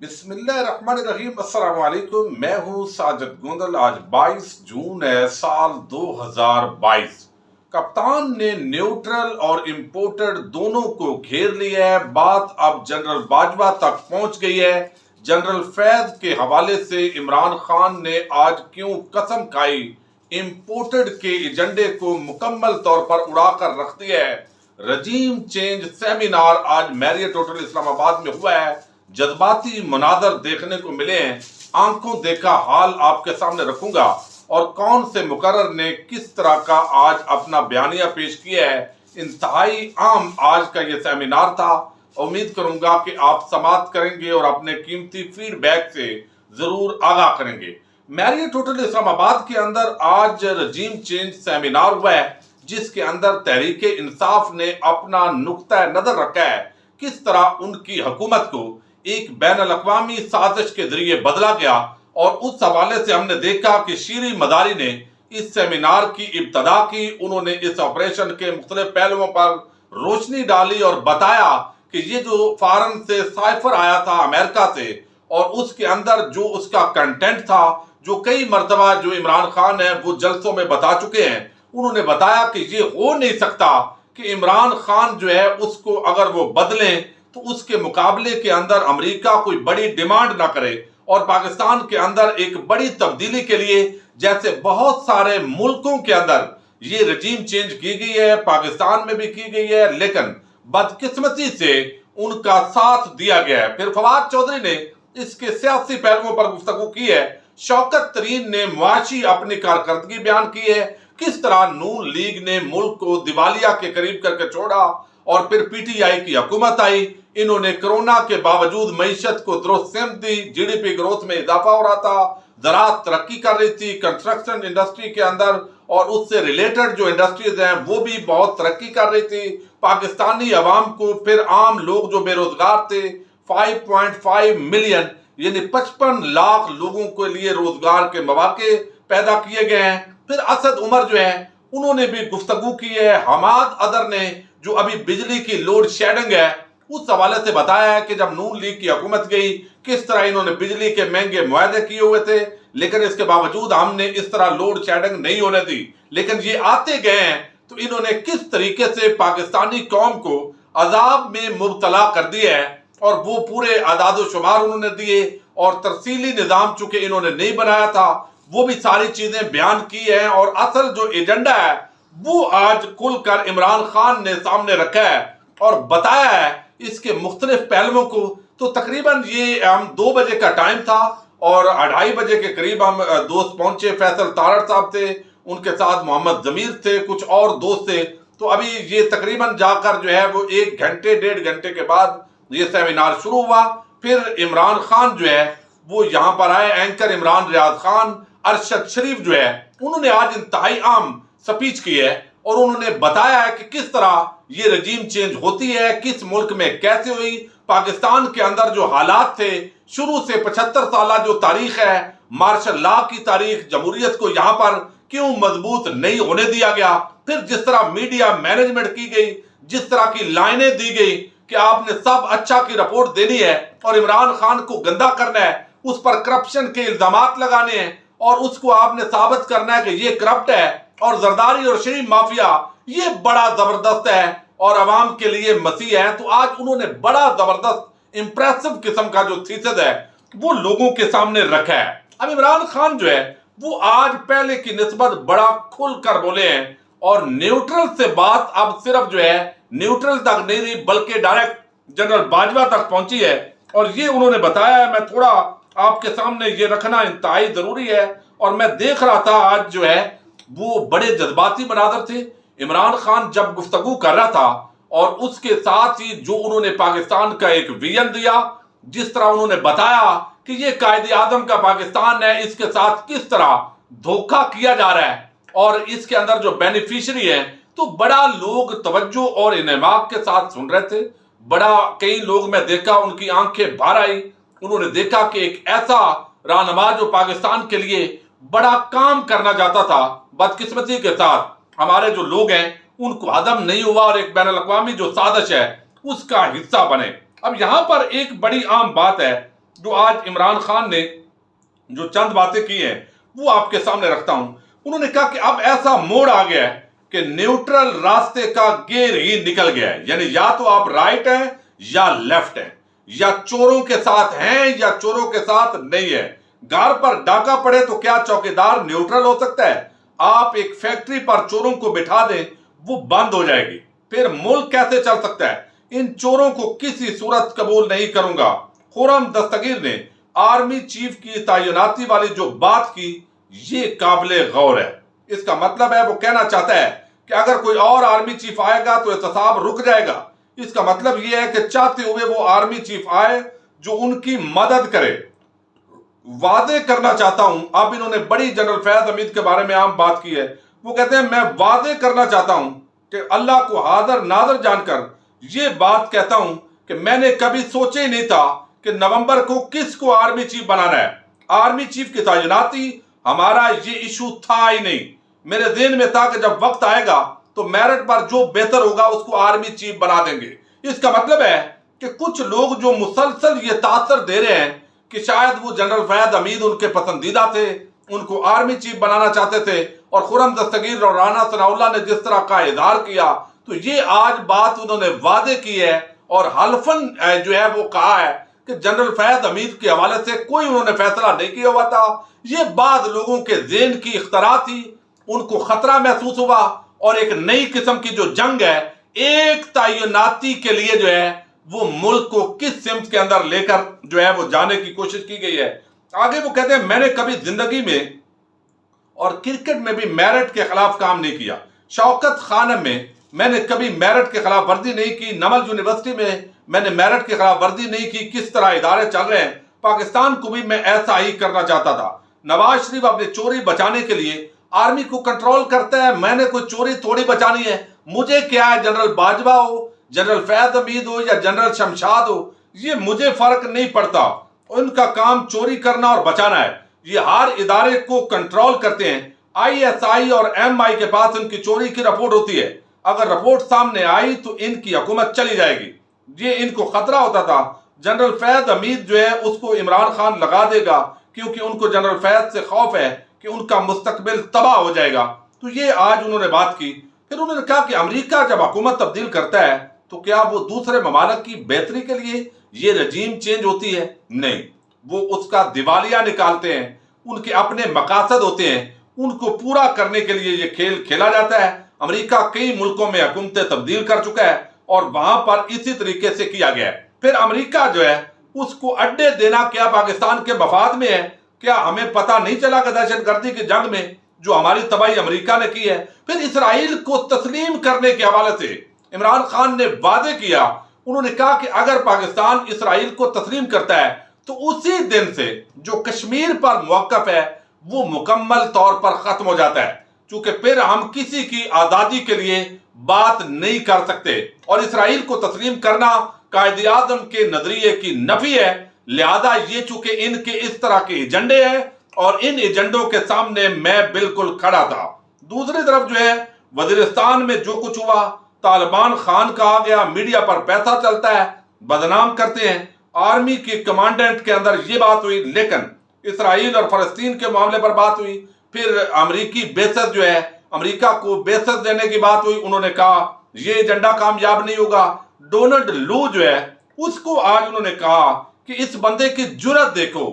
بسم اللہ الرحمن الرحیم۔ السلام علیکم، میں ہوں ساجد گوندل۔ آج 22 جون ہے سال 2022۔ کپتان نے نیوٹرل اور امپورٹڈ دونوں کو گھیر لیا ہے۔ بات اب جنرل باجوہ تک پہنچ گئی ہے۔ جنرل فیض کے حوالے سے عمران خان نے آج کیوں قسم کھائی، امپورٹڈ کے ایجنڈے کو مکمل طور پر اڑا کر رکھ دیا ہے۔ رجیم چینج سیمینار آج میریٹ ہوٹل اسلام آباد میں ہوا ہے۔ جذباتی مناظر دیکھنے کو ملے ہیں۔ آنکھوں دیکھا حال آپ کے سامنے رکھوں گا، اور کون سے مقرر نے کس طرح کا آج اپنا بیانیہ پیش کیا ہے۔ انتہائی عام آج کا یہ سیمینار تھا۔ امید کروں گا کہ آپ سماعت کریں گے اور اپنے قیمتی فیڈ بیک سے ضرور آگاہ کریں گے۔ میریٹ ہوٹل اسلام آباد کے اندر آج رجیم چینج سیمینار ہوا ہے، جس کے اندر تحریک انصاف نے اپنا نقطہ نظر رکھا ہے کس طرح ان کی حکومت کو ایک بین الاقوامی سازش کے ذریعے بدلا گیا۔ اور اس حوالے سے ہم نے دیکھا کہ شیریں مداری نے اس سیمینار کی ابتدا کی۔ انہوں نے اس آپریشن کے مختلف پہلوؤں پر روشنی ڈالی اور بتایا کہ یہ جو فارن سے سائفر آیا تھا امریکہ سے، اور اس کے اندر جو اس کا کنٹینٹ تھا، جو کئی مرتبہ جو عمران خان ہے وہ جلسوں میں بتا چکے ہیں، انہوں نے بتایا کہ یہ ہو نہیں سکتا کہ عمران خان جو ہے اس کو اگر وہ بدلیں تو اس کے مقابلے کے اندر امریکہ کوئی بڑی ڈیمانڈ نہ کرے۔ اور پاکستان کے اندر ایک بڑی تبدیلی کے لیے، جیسے بہت سارے ملکوں کے اندر یہ رجیم چینج کی گئی ہے، پاکستان میں بھی کی گئی ہے، لیکن بدقسمتی سے ان کا ساتھ دیا گیا ہے۔ پھر فواد چودھری نے اس کے سیاسی پہلوؤں پر گفتگو کی ہے۔ شوکت ترین نے معاشی اپنی کارکردگی بیان کی ہے، کس طرح نون لیگ نے ملک کو دیوالیہ کے قریب کر کے چھوڑا، اور پھر پی ٹی آئی کی حکومت آئی۔ انہوں نے کرونا کے باوجود معیشت کو درست سمت دی، جی ڈی پی گروتھ میں اضافہ ہو رہا تھا، زراعت ترقی کر رہی تھی، کنسٹرکشن انڈسٹری کے اندر اور اس سے ریلیٹڈ جو انڈسٹریز ہیں وہ بھی بہت ترقی کر رہی تھی۔ پاکستانی عوام کو، پھر عام لوگ جو بے روزگار تھے، 5.5 ملین یعنی 55 لاکھ لوگوں کے لیے روزگار کے مواقع پیدا کیے گئے ہیں۔ پھر اسد عمر جو ہے انہوں نے بھی گفتگو کی ہے۔ حماد ادر نے جو ابھی بجلی کی لوڈ شیڈنگ ہے اس حوالے سے بتایا ہے کہ جب نون لیگ کی حکومت گئی کس طرح انہوں نے بجلی کے مہنگے معاہدے کیے ہوئے تھے، لیکن اس کے باوجود ہم نے اس طرح لوڈ شیڈنگ نہیں ہونے دی۔ لیکن یہ آتے گئے ہیں تو انہوں نے کس طریقے سے پاکستانی قوم کو عذاب میں مبتلا کر دیا ہے، اور وہ پورے اعداد و شمار انہوں نے دیے، اور ترسیلی نظام چونکہ انہوں نے نہیں بنایا تھا وہ بھی ساری چیزیں بیان کی ہیں۔ اور اصل جو ایجنڈا ہے وہ آج کھل کر عمران خان نے سامنے رکھا ہے اور بتایا ہے اس کے مختلف پہلوؤں کو۔ تو تقریباً یہ ہم 2 بجے کا ٹائم تھا، اور 2:30 بجے کے قریب ہم دوست پہنچے۔ فیصل تارڑ صاحب تھے، ان کے ساتھ محمد ضمیر تھے، کچھ اور دوست تھے۔ تو ابھی یہ تقریباً جا کر جو ہے وہ 1 گھنٹے 1.5 گھنٹے کے بعد یہ سیمینار شروع ہوا۔ پھر عمران خان جو ہے وہ یہاں پر آئے، اینکر عمران ریاض خان، ارشد شریف جو ہے انہوں نے آج انتہائی عام سپیچ کی ہے، اور انہوں نے بتایا ہے کہ کس طرح یہ رجیم چینج ہوتی ہے، کس ملک میں کیسے ہوئی۔ پاکستان کے اندر جو حالات تھے، شروع سے 75 سالہ جو تاریخ ہے، مارشل لا کی تاریخ، جمہوریت کو یہاں پر کیوں مضبوط نہیں ہونے دیا گیا۔ پھر جس طرح میڈیا مینجمنٹ کی گئی، جس طرح کی لائنیں دی گئی کہ آپ نے سب اچھا کی رپورٹ دینی ہے اور عمران خان کو گندا کرنا ہے، اس پر کرپشن کے الزامات لگانے ہیں، اور اس کو آپ نے ثابت کرنا ہے کہ یہ کرپٹ ہے، اور زرداری اور شریف مافیا یہ بڑا زبردست ہے اور عوام کے لیے مسیح ہے۔ تو آج انہوں نے بڑا زبردست امپریسو قسم کا جو تھیسس ہے وہ لوگوں کے سامنے رکھا ہے۔ اب عمران خان جو ہے وہ آج پہلے کی نسبت بڑا کھل کر بولے ہیں، اور نیوٹرل سے بات اب صرف جو ہے نیوٹرل تک نہیں رہی بلکہ ڈائریکٹ جنرل باجوہ تک پہنچی ہے۔ اور یہ انہوں نے بتایا ہے، میں تھوڑا آپ کے سامنے یہ رکھنا انتہائی ضروری ہے۔ اور میں دیکھ رہا تھا آج جو ہے وہ بڑے جذباتی مناظر تھے۔ عمران خان جب گفتگو کر رہا تھا، اور اس کے ساتھ ہی جو انہوں نے پاکستان کا ایک ویژن دیا، جس طرح انہوں نے بتایا کہ یہ قائد اعظم کا پاکستان ہے، اس کے ساتھ کس طرح دھوکہ کیا جا رہا ہے، اور اس کے اندر جو بینیفیشری ہیں، تو بڑا لوگ توجہ اور انعماق کے ساتھ سن رہے تھے۔ بڑا کئی لوگ میں دیکھا ان کی آنکھیں بھر آئی، انہوں نے دیکھا کہ ایک ایسا رہنما جو پاکستان کے لیے بڑا کام کرنا چاہتا تھا، بدقسمتی کے ساتھ ہمارے جو لوگ ہیں ان کو ہضم نہیں ہوا، اور ایک بین الاقوامی جو سازش ہے اس کا حصہ بنے۔ اب یہاں پر ایک بڑی عام بات ہے جو آج عمران خان نے جو چند باتیں کی ہیں وہ آپ کے سامنے رکھتا ہوں۔ انہوں نے کہا کہ اب ایسا موڑ آ گیا ہے کہ نیوٹرل راستے کا گیئر ہی نکل گیا ہے، یعنی یا تو آپ رائٹ ہیں یا لیفٹ ہیں، یا چوروں کے ساتھ ہیں یا چوروں کے ساتھ نہیں ہے۔ گھر پر ڈاکہ پڑے تو کیا چوکیدار نیوٹرل ہو سکتا ہے؟ آپ ایک فیکٹری پر چوروں کو بٹھا دیں وہ بند ہو جائے گی، پھر ملک کیسے چل سکتا ہے؟ ان چوروں کو کسی صورت قبول نہیں کروں گا۔ خرم دستگیر نے آرمی چیف کی تعیناتی والی جو بات کی یہ قابل غور ہے۔ اس کا مطلب ہے وہ کہنا چاہتا ہے کہ اگر کوئی اور آرمی چیف آئے گا تو احتساب رک جائے گا۔ اس کا مطلب یہ ہے کہ چاہتے ہوئے وہ آرمی چیف آئے جو ان کی مدد کرے۔ واضح کرنا چاہتا ہوں، اب انہوں نے بڑی جنرل فیاض حمید کے بارے میں عام بات کی ہے، وہ کہتے ہیں میں واضح کرنا چاہتا ہوں کہ اللہ کو حاضر ناظر جان کر یہ بات کہتا ہوں کہ میں نے کبھی سوچے ہی نہیں تھا کہ نومبر کو کس کو آرمی چیف بنانا ہے۔ آرمی چیف کی تعیناتی ہمارا یہ ایشو تھا ہی نہیں۔ میرے ذہن میں تھا کہ جب وقت آئے گا تو میرٹ پر جو بہتر ہوگا اس کو آرمی چیف بنا دیں گے۔ اس کا مطلب ہے کہ کچھ لوگ جو مسلسل یہ تاثر دے رہے ہیں کہ شاید وہ جنرل فیاض حمید ان کے پسندیدہ تھے، ان کو آرمی چیف بنانا چاہتے تھے، اور خرم دستگیر اور رانا ثناء اللہ نے جس طرح کا اظہار کیا تو یہ آج بات انہوں نے واضح کی ہے اور حلفاً جو ہے وہ کہا ہے کہ جنرل فیاض حمید کے حوالے سے کوئی انہوں نے فیصلہ نہیں کیا ہوا تھا۔ یہ بعض لوگوں کے ذہن کی اختراع تھی، ان کو خطرہ محسوس ہوا اور ایک نئی قسم کی جو جنگ ہے ایک تعیناتی کے لیے جو ہے وہ ملک کو کس سمت کے اندر لے کر جو ہے وہ جانے کی کوشش کی گئی ہے۔ آگے وہ کہتے ہیں میں نے کبھی زندگی میں اور کرکٹ میں بھی میرٹ کے خلاف کام نہیں کیا۔ شوکت خانم میں نے کبھی میرٹ کے خلاف ورزی نہیں کی۔ نمل یونیورسٹی میں نے میرٹ کے خلاف ورزی نہیں کی۔ کس طرح ادارے چل رہے ہیں، پاکستان کو بھی میں ایسا ہی کرنا چاہتا تھا۔ نواز شریف اپنی چوری بچانے کے لیے آرمی کو کنٹرول کرتا ہے، میں نے کوئی چوری تھوڑی بچانی ہے، مجھے کیا ہے جنرل باجوہ ہو، جنرل فیاض حمید ہو یا جنرل شمشاد ہو، یہ مجھے فرق نہیں پڑتا، ان کا کام چوری کرنا اور بچانا ہے۔ یہ ہر ادارے کو کنٹرول کرتے ہیں۔ آئی ایس آئی اور ایم آئی کے پاس ان کی چوری کی رپورٹ ہوتی ہے، اگر رپورٹ سامنے آئی تو ان کی حکومت چلی جائے گی۔ یہ ان کو خطرہ ہوتا تھا جنرل فیاض حمید جو ہے اس کو عمران خان لگا دے گا، کیونکہ ان کو جنرل فیاض سے خوف ہے کہ ان کا مستقبل تباہ ہو جائے گا۔ تو یہ آج انہوں نے بات کی۔ پھر انہوں نے کہا کہ امریکہ جب حکومت تبدیل کرتا ہے تو کیا وہ دوسرے ممالک کی بہتری کے لیے یہ رجیم چینج ہوتی ہے؟ نہیں، وہ اس کا دیوالیہ نکالتے ہیں، ان کے اپنے مقاصد ہوتے ہیں، ان کو پورا کرنے کے لیے یہ کھیل کھیلا جاتا ہے۔ امریکہ کئی ملکوں میں حکومتیں تبدیل کر چکا ہے اور وہاں پر اسی طریقے سے کیا گیا ہے۔ پھر امریکہ جو ہے اس کو اڈے دینا کیا پاکستان کے مفاد میں ہے؟ کیا ہمیں پتہ نہیں چلا کہ دہشت گردی کی جنگ میں جو ہماری تباہی امریکہ نے کی ہے؟ پھر اسرائیل کو تسلیم کرنے کے حوالے سے عمران خان نے واضح کیا، انہوں نے کہا کہ اگر پاکستان اسرائیل کو تسلیم کرتا ہے تو اسی دن سے جو کشمیر پر موقف ہے وہ مکمل طور پر ختم ہو جاتا ہے، چونکہ پھر ہم کسی کی آزادی کے لیے بات نہیں کر سکتے، اور اسرائیل کو تسلیم کرنا قائد اعظم کے نظریے کی نفی ہے۔ لہذا یہ چونکہ ان کے اس طرح کے ایجنڈے ہیں اور ان ایجنڈوں کے سامنے میں بالکل کھڑا تھا۔ دوسری طرف جو ہے وزیرستان میں جو کچھ ہوا، طالبان خان کہا گیا، میڈیا پر پیسہ چلتا ہے، بدنام کرتے ہیں، آرمی کی کمانڈنٹ کے اندر یہ بات ہوئی، لیکن اسرائیل اور فلسطین کے معاملے پر بات ہوئی۔ پھر امریکی بیسز جو ہے امریکہ کو بیسز دینے کی بات ہوئی، انہوں نے کہا یہ ایجنڈا کامیاب نہیں ہوگا۔ ڈونلڈ لو جو ہے اس کو آج انہوں نے کہا کہ اس بندے کی جرت دیکھو،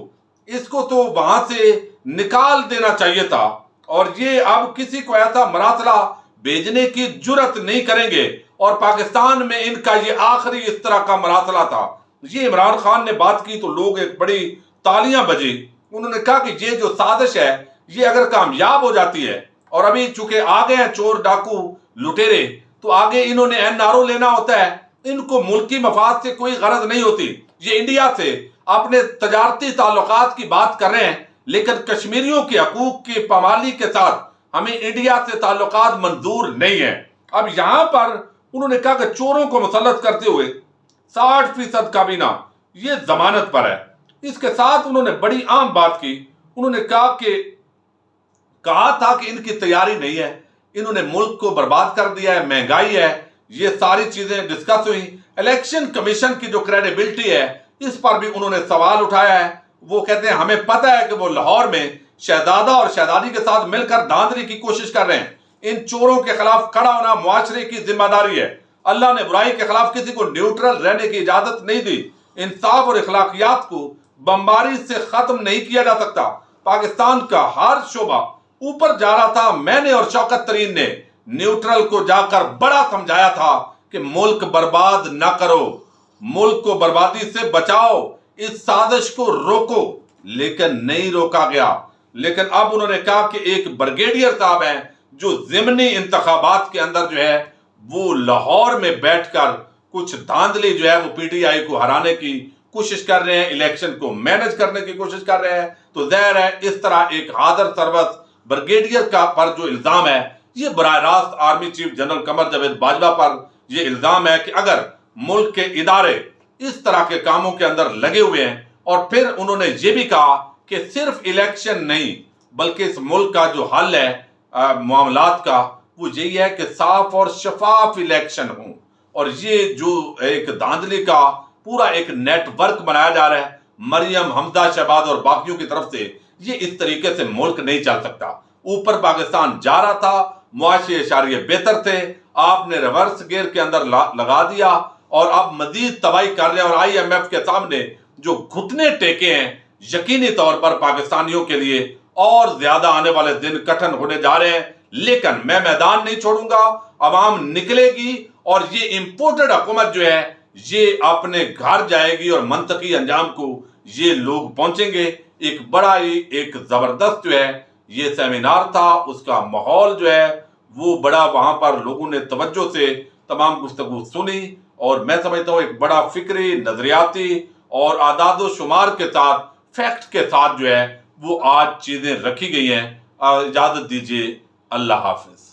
اس کو تو وہاں سے نکال دینا چاہیے تھا، اور یہ اب کسی کو ایسا مراسلہ بھیجنے کی جرت نہیں کریں گے، اور پاکستان میں ان کا یہ آخری اس طرح کا مراسلہ تھا۔ یہ عمران خان نے بات کی تو لوگ ایک بڑی تالیاں بجی۔ انہوں نے کہا کہ یہ جو سازش ہے یہ اگر کامیاب ہو جاتی ہے، اور ابھی چونکہ آگے ہیں چور ڈاکو لٹیرے، تو آگے انہوں نے این آر او لینا ہوتا ہے، ان کو ملکی مفاد سے کوئی غرض نہیں ہوتی۔ یہ انڈیا سے اپنے تجارتی تعلقات کی بات کر رہے ہیں، لیکن کشمیریوں کے حقوق کی پامالی کے ساتھ ہمیں انڈیا سے تعلقات منظور نہیں ہیں۔ اب یہاں پر انہوں نے کہا کہ چوروں کو مسلط کرتے ہوئے 60% کابینہ یہ ضمانت پر ہے۔ اس کے ساتھ انہوں نے بڑی عام بات کی، انہوں نے کہا تھا کہ ان کی تیاری نہیں ہے، انہوں نے ملک کو برباد کر دیا ہے، مہنگائی ہے، یہ ساری چیزیں ڈسکس ہوئی۔ الیکشن کمیشن کی جو کریڈیبلٹی ہے اس پر بھی انہوں نے سوال اٹھایا ہے۔ وہ کہتے ہیں ہمیں پتہ ہے کہ وہ لاہور میں شہزادہ اور شہزادی کے ساتھ مل کر دھاندلی کی کوشش کر رہے ہیں۔ ان چوروں کے خلاف کھڑا ہونا معاشرے کی ذمہ داری ہے۔ اللہ نے برائی کے خلاف کسی کو نیوٹرل رہنے کی اجازت نہیں دی۔ انصاف اور اخلاقیات کو بمباری سے ختم نہیں کیا جا سکتا۔ پاکستان کا ہر شعبہ اوپر جا رہا تھا۔ میں نے اور شوکت ترین نے نیوٹرل کو جا کر بڑا سمجھایا تھا کہ ملک برباد نہ کرو، ملک کو بربادی سے بچاؤ، اس سازش کو روکو، لیکن نہیں روکا گیا۔ لیکن اب انہوں نے کہا کہ ایک بریگیڈیئر صاحب ہیں جو ضمنی انتخابات کے اندر جو ہے وہ لاہور میں بیٹھ کر کچھ دھاندلی جو ہے وہ پی ٹی آئی کو ہرانے کی کوشش کر رہے ہیں، الیکشن کو مینج کرنے کی کوشش کر رہے ہیں۔ تو ظاہر ہے اس طرح ایک حاضر سربست بریگیڈیئر کا پر جو الزام ہے، یہ براہ راست army chief general Qamar Javed Bajwa پر یہ الزام ہے کہ اگر ملک کے ادارے اس طرح کے کاموں کے اندر لگے ہوئے ہیں، اور پھر انہوں نے یہ بھی کہا کہ صرف الیکشن نہیں بلکہ اس ملک کا جو حل ہے معاملات کا، وہ یہی ہے کہ صاف اور شفاف الیکشن ہوں۔ اور یہ جو ایک دھاندلی کا پورا ایک نیٹ ورک بنایا جا رہا ہے مریم، حمزہ شہباز اور باقیوں کی طرف سے، یہ اس طریقے سے ملک نہیں چل سکتا۔ اوپر پاکستان جا رہا تھا، معاشی اشاریے بہتر تھے، آپ نے ریورس گیئر کے اندر لگا دیا اور اب مزید تباہی کر رہے ہیں۔ اور آئی ایم ایف کے سامنے جو گھٹنے ٹیکے ہیں، یقینی طور پر پاکستانیوں کے لیے اور زیادہ آنے والے دن کٹھن ہونے جا رہے ہیں۔ لیکن میں میدان نہیں چھوڑوں گا، عوام نکلے گی اور یہ امپورٹڈ حکومت جو ہے یہ اپنے گھر جائے گی اور منطقی انجام کو یہ لوگ پہنچیں گے۔ ایک بڑا ہی ایک زبردست جو ہے یہ سیمینار تھا، اس کا ماحول جو ہے وہ بڑا، وہاں پر لوگوں نے توجہ سے تمام گفتگو سنی، اور میں سمجھتا ہوں ایک بڑا فکری، نظریاتی اور اعداد و شمار کے ساتھ، فیکٹ کے ساتھ جو ہے وہ آج چیزیں رکھی گئی ہیں۔ اجازت دیجیے، اللہ حافظ۔